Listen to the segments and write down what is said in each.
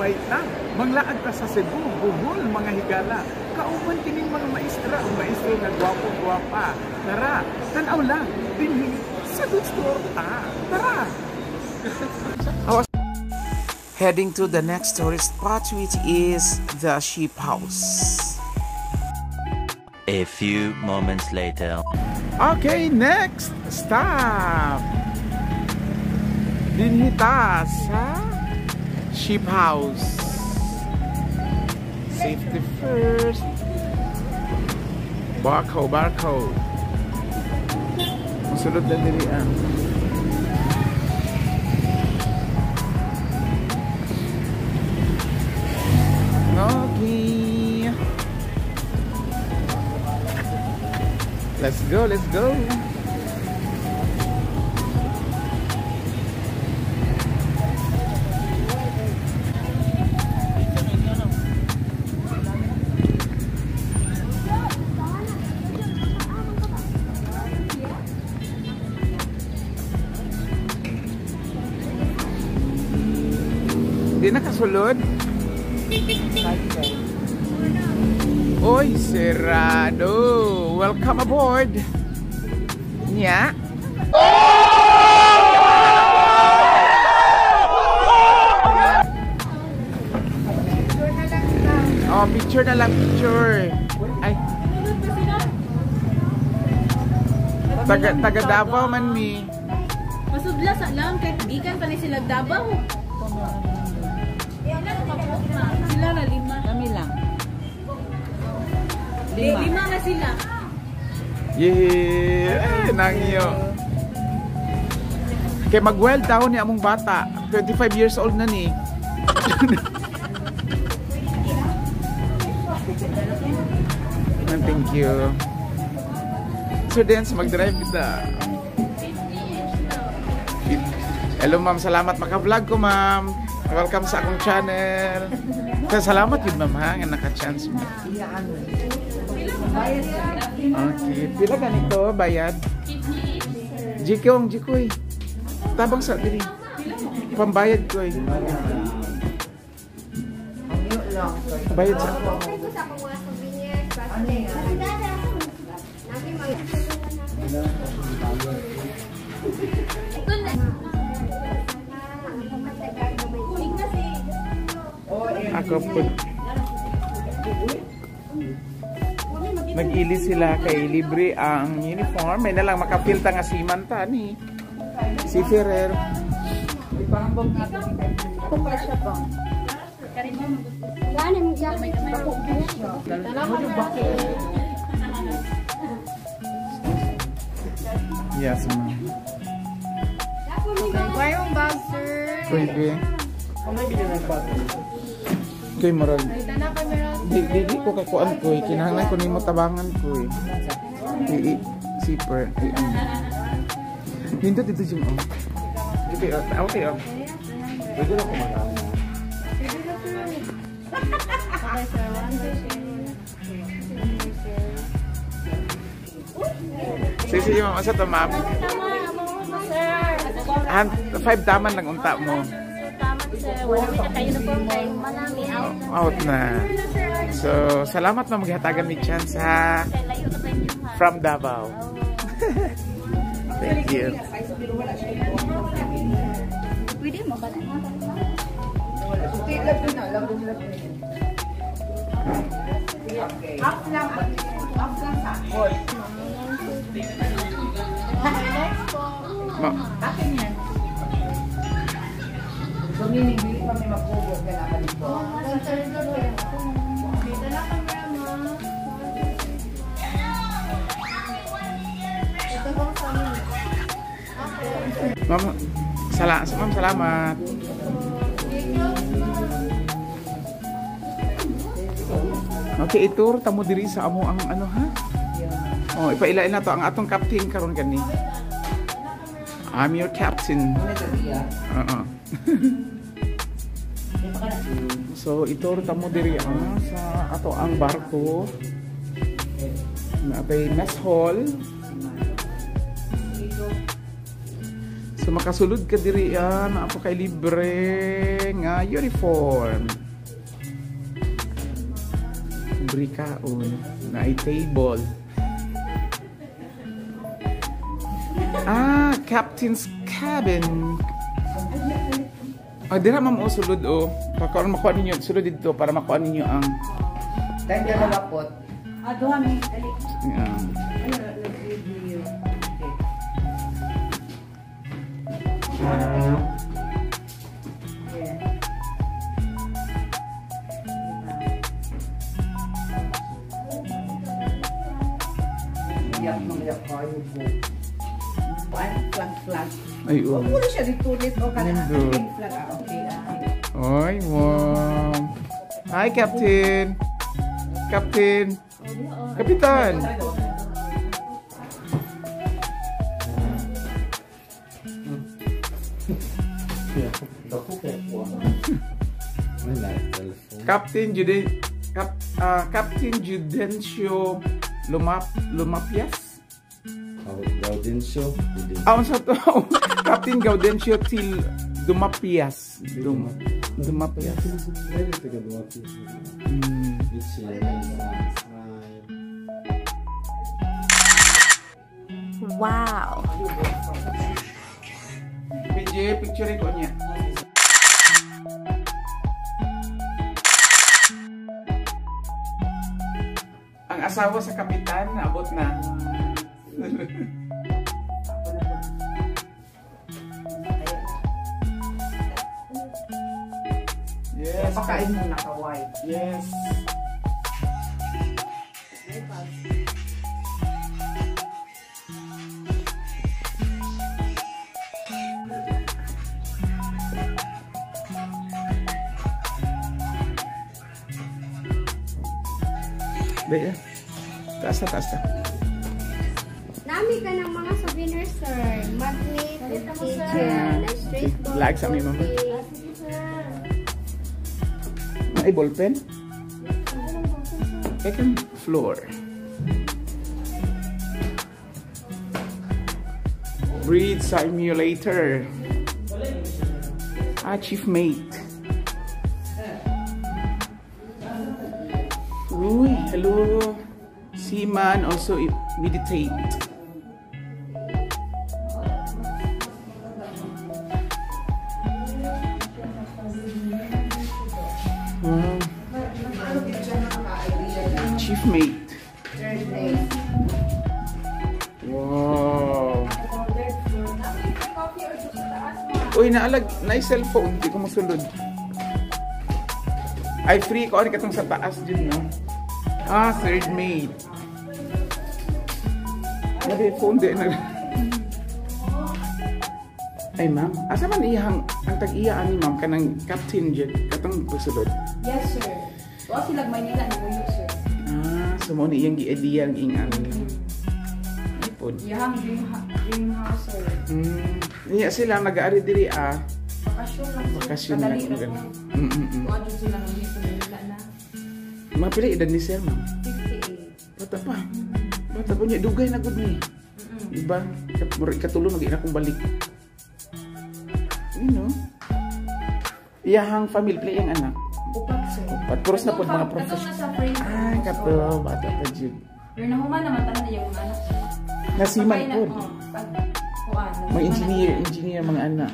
baita, manglaag ta sa Cebu, Bohol, mga higala. Kauban kining mga maestra o maestro nga gwapo-gwapa. Tara, tanaw lang, dinhi sa good store ta. Tara! Heading to the next tourist spot, which is the Sheep House. A few moments later. Okay, next stop. Dinhita sa Sheep House. Safety first. Barcode. Masulod na dirian. Okay. Let's go. Di nakasulod? Oy, Serrano! Welcome aboard! Nya? Oh, picture na lang, picture. Ay. Taga Davao man mi. Masudla sa lang, kahit gikan pa ni sila Davao. Sila na 5. Kami lang. 5 na sila. Yeah! Nangyo. Kaya mag-weld daw ni among bata. 25 years old na ni. Thank you. So dance, mag-drive kita. Hello ma'am, salamat maka-vlog ko ma'am. Welcome sa akong channel. Salamat yun ma'am ha, nga naka-chance mo. Okay, pila ganito bayad? Jikoy. Tabang sa diri. Pambayad ko eh. Bayad sa ako po. Nag-ili sila kay libre ang uniform. May nalang makapilta nga si Manta ni si Ferrer. Yes, ma'am. Mayroong bag, sir. Pwede. Kay Marag. Di ko kakuan ko eh. Kinahanglan ko nimo tabangan ko eh. Zipper. Nindot dito yung Okay. Pwede na kumalang. Okay, sir. 1, 2, 3. Sige, ma'am. Asa to, ma'am? Sir. 5 taman lang unta mo. Wala kayo na po kay Manami Out na. So, salamat na maghatagan ni Chance ha. From Davao. Thank you. Pwede mo ba na? Half lang sa hall. Akin yan. So, minibili kami mag-ugot ka na dito. Dito na camera mo. Ito bang sa amin? Ma'am, salamat. Okay, itur tamo diri sa amo ang ano ha? Oh, ipailain na to ang atong captain karon gani. I'm your captain. So itur tamo diri sa ato ang barko. Na mess hall. So makasulod ka diri yan, apa kay libre nga uniform. Libre kaon, na ay table. Captain's cabin. Dira ma'am sulod makuha ninyo sulod dito para makuha ninyo ang Dahil ka nalapot. Aduha mi. Dali. Iyak mo kayo po. Flag. ay Huwag mo na siya ditulit o Nindot. pink flag. Okay. Ay, wow. Hi, Captain. Captain. Kapitan. Captain Judencio Lumapias. Gaudencio. Unsa to? Captain Gaudencio Til Dumapias. Dumapias. Wow. PJ, picture ko niya. Ang asawa sa kapitan, naabot na. Yes. Pakain mo naka-white. Yes. Baik, taas na. Nami ka ng mga souvenir, sir. Magnet, kitchen, straight ball. Like sa amin, mama. Ay, ballpen? Second floor. Breed simulator. Chief mate. Uy, hello. Seaman also meditate. Chief mate. Wow. Uy, naalag na cellphone, di ko masulod. Ay, free ko rin katong sa taas din, no? Third mate. Nari, phone din. Ay, ma'am. Asa man iyang, ang tag-iya ani, ma'am, kanang captain dyan, katong pasulod. Yes, sir. Tuwa sila Manila na muyo, sir. So mo ni iyang gi-idea ang ingang. Ay, pod. Yang dream house, sir. Niya sila nag-aari diri, Bakasyon lang, sir. Bakasyon Kadali lang, ra ganun. po. Tuwa dyan sila ng dito Manila na. Mga pila edad ni sir, ma'am? 58. Bata pa. Bata po niya. Dugay na good ni. Diba? Katulong nag-ina kong balik. You know? Iyahang family play ang anak. Upat, sir. Upat. Puros na po mga profession. Katong nasa frame. Ay, kato. Bata pa dyan. Pero nahuman naman tanan na yung anak. Nasiman Sabay na, po. kuan. Mga engineer mga anak.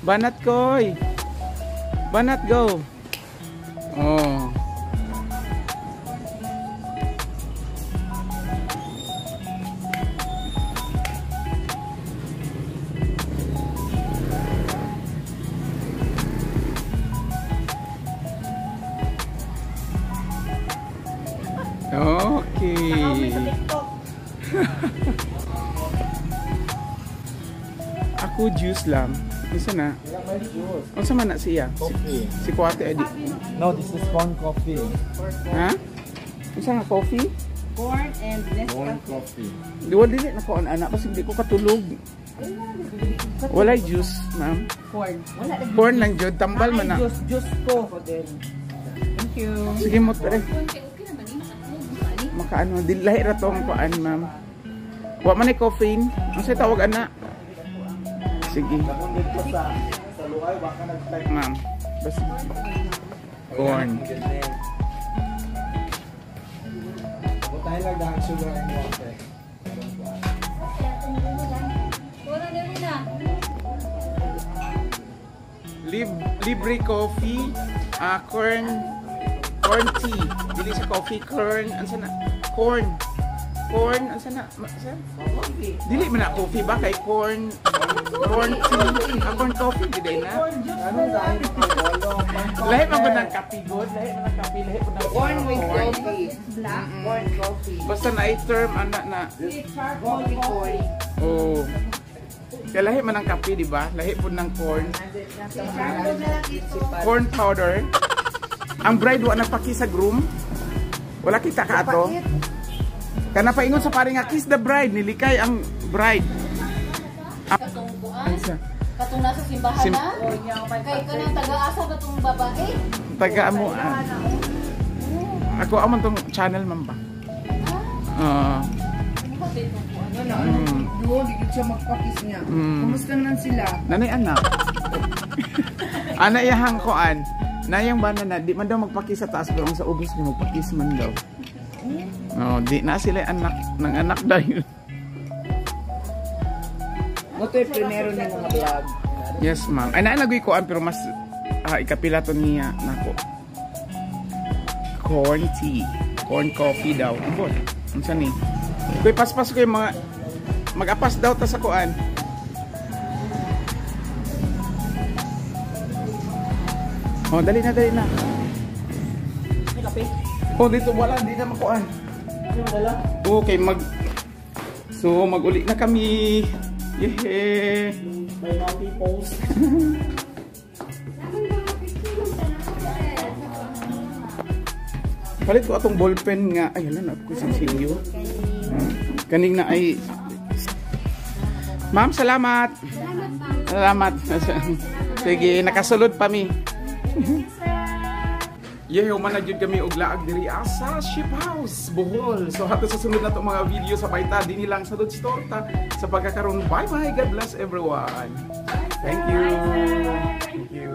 Banat koy. Banat go. Oh. Okay. Ako juice lang. Isa na. Ano sa man na siya? Coffee. Si Kuwate Edi. No, this is corn coffee. Ha? Isa nga coffee? Corn and Corn Nescafe. coffee. Diwa dili na ko anak kasi hindi ko katulog. Walay juice, ma'am. Corn. Wala na. Corn lang jud, tambal man na. Juice ko. Thank you. Sige mo tare. Okay naman, nakatulog. makaano di lahi ra tong kuan ma'am. Wa man ay coffee. Ang say tawag ana? Sige. Ma'am. Bas. Corn. Tayo lang dahil sugar and water. Libre coffee, corn tea. Dili sa coffee, corn, ansa na? Corn, ansa na? Dili man na coffee ba kay corn tea, corn coffee dili na. Lahi man ba ng kape god? Lahi man ng kape, lahi man ng Corn with coffee. Black corn coffee. basta na i-term ana na. Coffee corn. Oh. Kaya lahi man ng kape, di ba? Lahi po ng corn. Corn powder. Ang bride wa nagpaki sa groom. Wala kita ka ato. Kana paingon sa pare nga kiss the bride, nilikay ang bride. Katong kuan. Katong nasa simbahan na. Kay kanang taga-asa katong babae. Taga mo. Ako amon tong channel man ba? Duo, di siya magpakis niya. Kumusta naman sila? Nanay anak. Ana iyahang koan. Nayang bana na di man daw magpaki sa taas pero ang sa ubos ni magpakis man daw. Oh, di na sila anak ng anak dahil. Moto yung primero niya mga vlog. Yes, ma'am. Ay naalagoy koan pero mas ikapila to niya nako. Corn tea, corn coffee daw. Ambot. Unsa ni? Kuy paspas ko yung mga mag-apas daw ta sa kuan. Oh, dali na. Oh, dito wala, di na makuan. Okay, So, mag-uli na kami. Yehey. May mga peoples. Palit ko atong ballpen nga. Ay, hala na ako isang silyo. Kaning na ay... Ma'am, salamat. Salamat. Sige, nakasulod pa mi. Yeho, manajud kami og laag diri sa Ship House, Bohol. So hato sa sunod na itong mga video sa paita, din lang sa Dodge Torta. Sa pagkakaroon, bye-bye. God bless everyone. Thank you. Thank you.